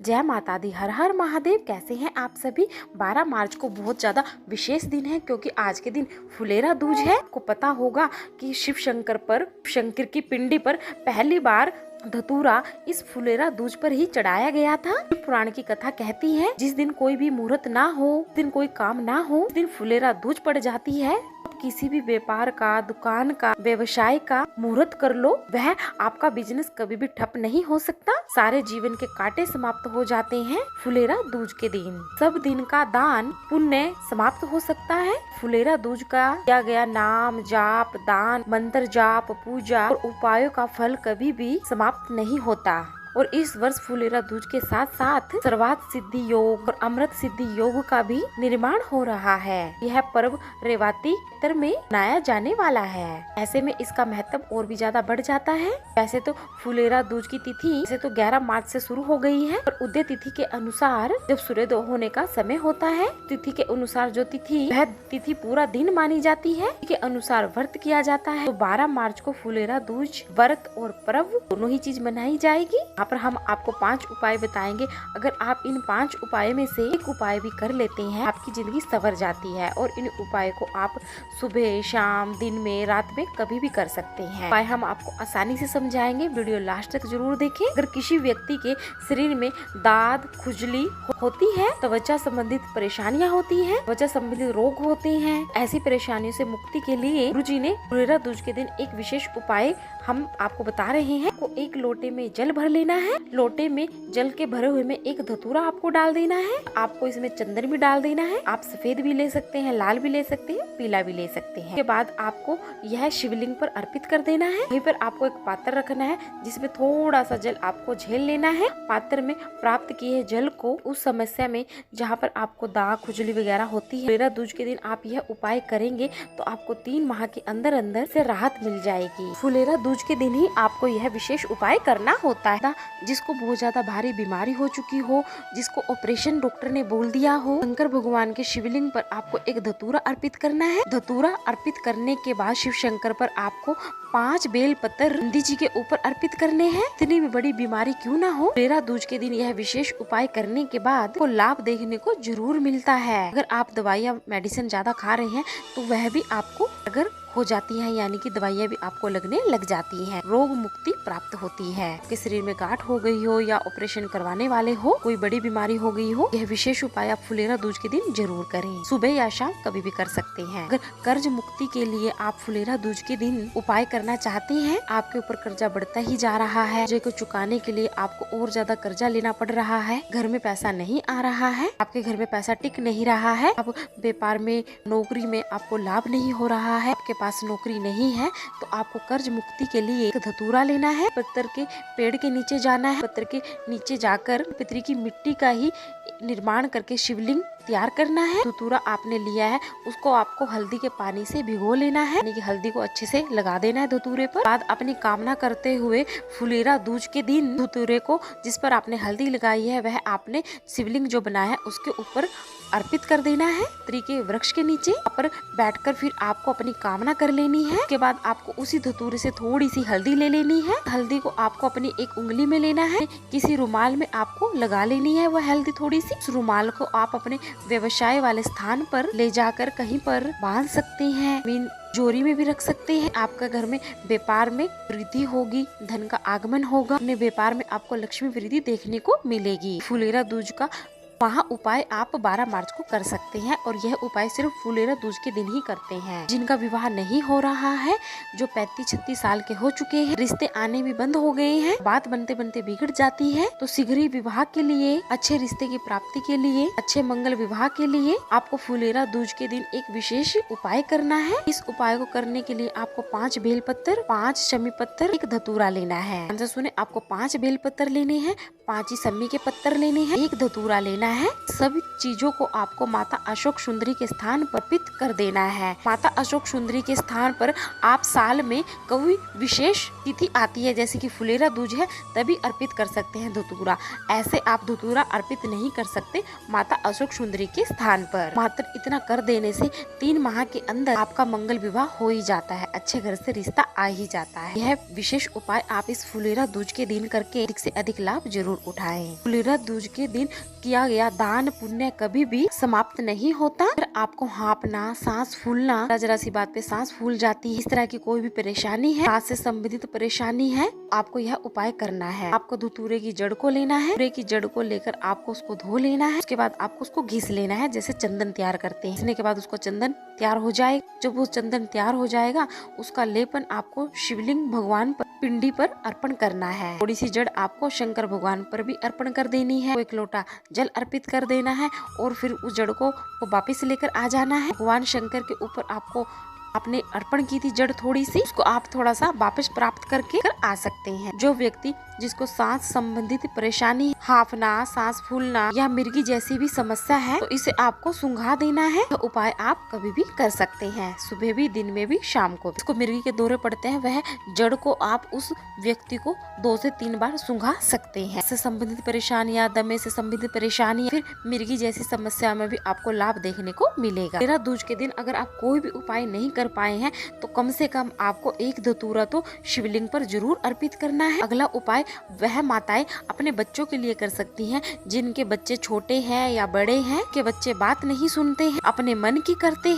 जय माता दी। हर हर महादेव। कैसे हैं आप सभी। 12 मार्च को बहुत ज्यादा विशेष दिन है क्योंकि आज के दिन फुलेरा दूज है। आपको पता होगा कि शिव शंकर की पिंडी पर पहली बार धतूरा इस फुलेरा दूज पर ही चढ़ाया गया था। पुराण की कथा कहती है जिस दिन कोई भी मुहूर्त ना हो, दिन कोई काम ना हो, उस दिन फुलेरा दूज पड़ जाती है। किसी भी व्यापार का, दुकान का, व्यवसाय का मुहूर्त कर लो, वह आपका बिजनेस कभी भी ठप नहीं हो सकता। सारे जीवन के कांटे समाप्त हो जाते हैं फुलेरा दूज के दिन। सब दिन का दान पुण्य समाप्त हो सकता है। फुलेरा दूज का किया गया नाम जाप, दान, मंत्र जाप, पूजा और उपायों का फल कभी भी समाप्त नहीं होता। और इस वर्ष फुलेरा दूज के साथ साथ सर्वार्थ सिद्धि योग और अमृत सिद्धि योग का भी निर्माण हो रहा है। यह पर्व रेवती नक्षत्र में मनाया जाने वाला है। ऐसे में इसका महत्व और भी ज्यादा बढ़ जाता है। वैसे तो फुलेरा दूज की तिथि वैसे तो 11 मार्च से शुरू हो गई है और उदय तिथि के अनुसार जब सूर्योदय होने का समय होता है, तिथि के अनुसार जो तिथि वह तिथि पूरा दिन मानी जाती है, के अनुसार व्रत किया जाता है। तो 12 मार्च को फुलेरा दूज व्रत और पर्व दोनों ही चीज मनाई जाएगी। यहाँ पर हम आपको 5 उपाय बताएंगे। अगर आप इन 5 उपाय में से एक उपाय भी कर लेते हैं, आपकी जिंदगी संवर जाती है। और इन उपाय को आप सुबह, शाम, दिन में, रात में कभी भी कर सकते हैं। उपाय हम आपको आसानी से समझाएंगे, वीडियो लास्ट तक जरूर देखें। अगर किसी व्यक्ति के शरीर में दाद, खुजली होती है, त्वचा संबंधित परेशानियां होती हैं, त्वचा संबंधित रोग होते हैं, ऐसी परेशानियों से मुक्ति के लिए गुरुजी ने फुलेरा दूज के दिन एक विशेष उपाय हम आपको बता रहे हैं। आपको एक लोटे में जल भर लेना है। लोटे में जल के भरे हुए में एक धतूरा आपको डाल देना है। आपको इसमें चंदन भी डाल देना है। आप सफेद भी ले सकते हैं, लाल भी ले सकते हैं, पीला भी ले सकते हैं। उसके बाद आपको यह शिवलिंग पर अर्पित कर देना है। वहीं पर आपको एक पात्र रखना है जिसमें थोड़ा सा जल आपको झेल लेना है। पात्र में प्राप्त किए जल को उस समस्या में जहाँ पर आपको दाग, खुजली वगैरह होती है, फुलेरा दूज के दिन आप यह उपाय करेंगे तो आपको 3 माह के अंदर अंदर से राहत मिल जाएगी। फुलेरा दूज के दिन ही आपको यह विशेष उपाय करना होता है। जिसको बहुत ज्यादा भारी बीमारी हो चुकी हो, जिसको ऑपरेशन डॉक्टर ने बोल दिया हो, शंकर भगवान के शिवलिंग पर आपको एक धतूरा अर्पित करना है। धतूरा अर्पित करने के बाद शिव शंकर पर आपको 5 बेल पत्थर नंदी जी के ऊपर अर्पित करने हैं। इतनी भी बड़ी बीमारी क्यों ना हो, फुलेरा दूज के दिन यह विशेष उपाय करने के बाद को लाभ देखने को जरूर मिलता है। अगर आप दवाइयाँ मेडिसिन ज्यादा खा रहे हैं तो वह भी आपको अगर हो जाती है, यानी कि दवाइयाँ भी आपको लगने लग जाती हैं। रोग मुक्ति प्राप्त होती है। आपके शरीर में गांठ हो गई हो या ऑपरेशन करवाने वाले हो, कोई बड़ी बीमारी हो गई हो, यह विशेष उपाय आप फुलेरा दूज के दिन जरूर करें। सुबह या शाम कभी भी कर सकते हैं। अगर कर्ज मुक्ति के लिए आप फुलेरा दूज के दिन उपाय करना चाहते हैं, आपके ऊपर कर्जा बढ़ता ही जा रहा है, कर्जे को चुकाने के लिए आपको और ज्यादा कर्जा लेना पड़ रहा है, घर में पैसा नहीं आ रहा है, आपके घर में पैसा टिक नहीं रहा है, आप व्यापार में, नौकरी में आपको लाभ नहीं हो रहा है, आपके पास नौकरी नहीं है, तो आपको कर्ज मुक्ति के लिए एक धतूरा लेना है। पत्थर के पेड़ के नीचे जाना है। पत्थर के नीचे जाकर पितरी की मिट्टी का ही निर्माण करके शिवलिंग तैयार करना है। धतूरा आपने लिया है, उसको आपको हल्दी के पानी से भिगो लेना है, यानी कि हल्दी को अच्छे से लगा देना है धतूरे पर। बाद अपनी कामना करते हुए फुलेरा दूज के दिन धतूरे को जिस पर आपने हल्दी लगाई है वह आपने शिवलिंग जो बनाया है उसके ऊपर अर्पित कर देना है। पितरी के वृक्ष के नीचे पर बैठकर फिर आपको अपनी कामना कर लेनी है। उसके बाद आपको उसी धतूरे से थोड़ी सी हल्दी ले लेनी है। हल्दी को आपको अपनी एक उंगली में लेना है, किसी रुमाल में आपको लगा लेनी है वह हल्दी थोड़ी सी। उस रुमाल को आप अपने व्यवसाय वाले स्थान पर ले जाकर कहीं पर बांध सकते हैं, जोरी में भी रख सकते हैं। आपका घर में व्यापार में वृद्धि होगी, धन का आगमन होगा, अपने व्यापार में आपको लक्ष्मी वृद्धि देखने को मिलेगी। फुलेरा दूज का वहाँ उपाय आप 12 मार्च को कर सकते हैं और यह उपाय सिर्फ फुलेरा दूज के दिन ही करते हैं। जिनका विवाह नहीं हो रहा है, जो 35-36 साल के हो चुके हैं, रिश्ते आने भी बंद हो गए हैं, बात बनते बनते बिगड़ जाती है, तो शीघ्र ही विवाह के लिए, अच्छे रिश्ते की प्राप्ति के लिए, अच्छे मंगल विवाह के लिए आपको फुलेरा दूज के दिन एक विशेष उपाय करना है। इस उपाय को करने के लिए आपको 5 बेल पत्थर, 5 शमी पत्थर, एक धतूरा लेना है। सुने, आपको 5 बेल पत्थर लेने हैं, 5 ही शमी के पत्थर लेने हैं, एक धतूरा लेना है। सभी चीजों को आपको माता अशोक सुंदरी के स्थान पर अर्पित कर देना है। माता अशोक सुंदरी के स्थान पर आप साल में कोई विशेष तिथि आती है, जैसे कि फुलेरा दूज है, तभी अर्पित कर सकते हैं धतूरा। ऐसे आप धतूरा अर्पित नहीं कर सकते माता अशोक सुंदरी के स्थान पर। मात्र इतना कर देने से 3 माह के अंदर आपका मंगल विवाह हो ही जाता है, अच्छे घर से रिश्ता आ ही जाता है। यह विशेष उपाय आप इस फुलेरा दूज के दिन करके अधिक से अधिक लाभ जरूर उठाएं। फुलेरा दूज के दिन किया गया दान पुण्य कभी भी समाप्त नहीं होता। अगर आपको हाँपना, सांस फूलना, जरा सी बात पे सांस फूल जाती है, इस तरह की कोई भी परेशानी है, सांस से संबंधित परेशानी है, आपको यह उपाय करना है। आपको धतूरे की जड़ को लेना है, धतूरे की जड़ को लेकर आपको उसको धो लेना है। उसके बाद आपको उसको घिस लेना है, जैसे चंदन तैयार करते हैं। घिसने के बाद उसको चंदन तैयार हो जाए। जब वो चंदन तैयार हो जाएगा, उसका लेपन आपको शिवलिंग भगवान पर, पिंडी पर अर्पण करना है। थोड़ी सी जड़ आपको शंकर भगवान पर भी अर्पण कर देनी है। 1 लोटा जल अर्पित कर देना है और फिर उस जड़ को वापिस लेकर आ जाना है। भगवान शंकर के ऊपर आपको आपने अर्पण की थी जड़ थोड़ी सी, उसको आप थोड़ा सा वापस प्राप्त करके आ सकते हैं। जो व्यक्ति जिसको सांस संबंधित परेशानी, हाफना, सांस फूलना या मिर्गी जैसी भी समस्या है, तो इसे आपको सुंघा देना है। तो उपाय आप कभी भी कर सकते हैं, सुबह भी, दिन में भी, शाम को भी। इसको मिर्गी के दौरे पड़ते हैं, वह जड़ को आप उस व्यक्ति को 2 से 3 बार सुंघा सकते हैं। इससे संबंधित परेशानियां, दमे से संबंधित परेशानी, फिर मिर्गी जैसी समस्या में भी आपको लाभ देखने को मिलेगा। फुलेरा दूज के दिन अगर आप कोई भी उपाय नहीं कर पाए हैं, तो कम से कम आपको 1 धतूरा तो शिवलिंग पर जरूर अर्पित करना है। अगला उपाय वह माताएं अपने बच्चों के लिए कर सकती हैं जिनके बच्चे छोटे हैं या बड़े हैं, के बच्चे बात नहीं सुनते हैं, अपने मन की करते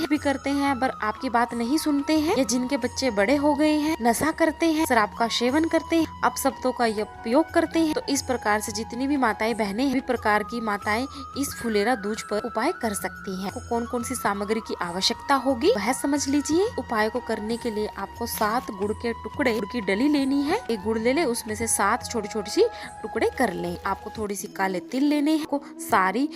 हैं पर आपकी बात नहीं सुनते हैं, या जिनके बच्चे बड़े हो गए हैं, नशा करते हैं, शराब का सेवन करते हैं, अपशब्दों का उपयोग करते हैं। तो इस प्रकार से जितनी भी माताएं बहनें, सभी प्रकार की माताएं इस फुलेरा दूज पर उपाय कर सकती हैं। कौन कौन सी सामग्री की आवश्यकता होगी वह समझ लीजिए। उपाय को करने के लिए आपको 7 गुड़ के टुकड़े, गुड़ की डली लेनी है। 1 गुड़ ले ले, उसमें से 7 छोटी छोटी सी टुकड़े कर लें। आपको थोड़ी सी काले तिल लेने हैं। आपको सारी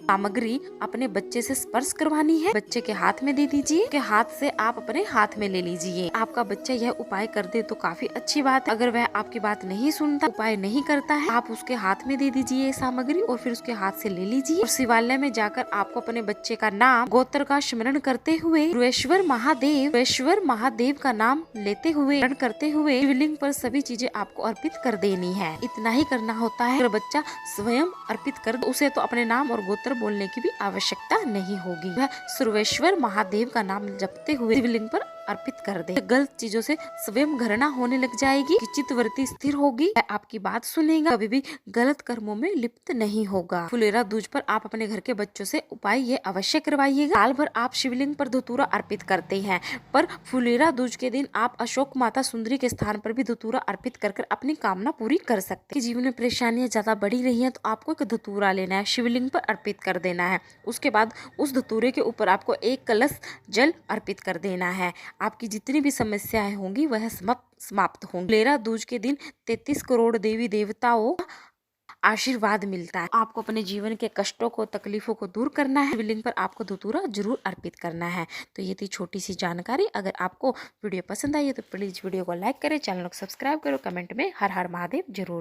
सामग्री अपने बच्चे से स्पर्श करवानी है, बच्चे के हाथ में दे दीजिए, के हाथ से आप अपने हाथ में ले लीजिए। आपका बच्चा यह उपाय कर दे तो काफी अच्छी बात है। अगर वह आपकी बात नहीं सुनता, उपाय नहीं करता है, आप उसके हाथ में दे दीजिए सामग्री और फिर उसके हाथ से ले लीजिए। और शिवालय में जाकर आपको अपने बच्चे का नाम, गोत्र का स्मरण करते हुए रुद्रेश्वर महादेव का नाम लेते हुए, स्मरण करते हुए शिवलिंग पर सभी चीजें आपको अर्पित कर देनी है। इतना ही करना होता है। अगर बच्चा स्वयं अर्पित कर दे, उसे तो अपने नाम और गोत्र बोलने की भी आवश्यकता नहीं होगी। वह सर्वेश्वर महादेव का नाम जपते हुए शिवलिंग पर अर्पित कर दे। गलत चीजों से स्वयं घृणा होने लग जाएगी, चित्तवृत्ति स्थिर होगी, आपकी बात सुनेगा, कभी भी गलत कर्मों में लिप्त नहीं होगा। फुलेरा दूज पर आप अपने घर के बच्चों से उपाय ये अवश्य करवाइएगा। साल भर आप शिवलिंग पर धतूरा अर्पित करते हैं, पर फुलेरा दूज के दिन आप अशोक माता सुंदरी के स्थान पर भी धतूरा अर्पित कर अपनी कामना पूरी कर सकते हैं। जीवन में परेशानियां ज्यादा बढ़ी रही है, तो आपको एक धतूरा लेना है, शिवलिंग पर अर्पित कर देना है। उसके बाद उस धतूरे के ऊपर आपको 1 कलश जल अर्पित कर देना है। आपकी जितनी भी समस्याएं होंगी वह समाप्त होंगी। फुलेरा दूज के दिन 33 करोड़ देवी देवताओं आशीर्वाद मिलता है। आपको अपने जीवन के कष्टों को, तकलीफों को दूर करना है। शिवलिंग पर आपको धतूरा जरूर अर्पित करना है। तो ये थी छोटी सी जानकारी। अगर आपको वीडियो पसंद आई है तो प्लीज वीडियो को लाइक करें, चैनल को सब्सक्राइब करो, कमेंट में हर हर महादेव जरूर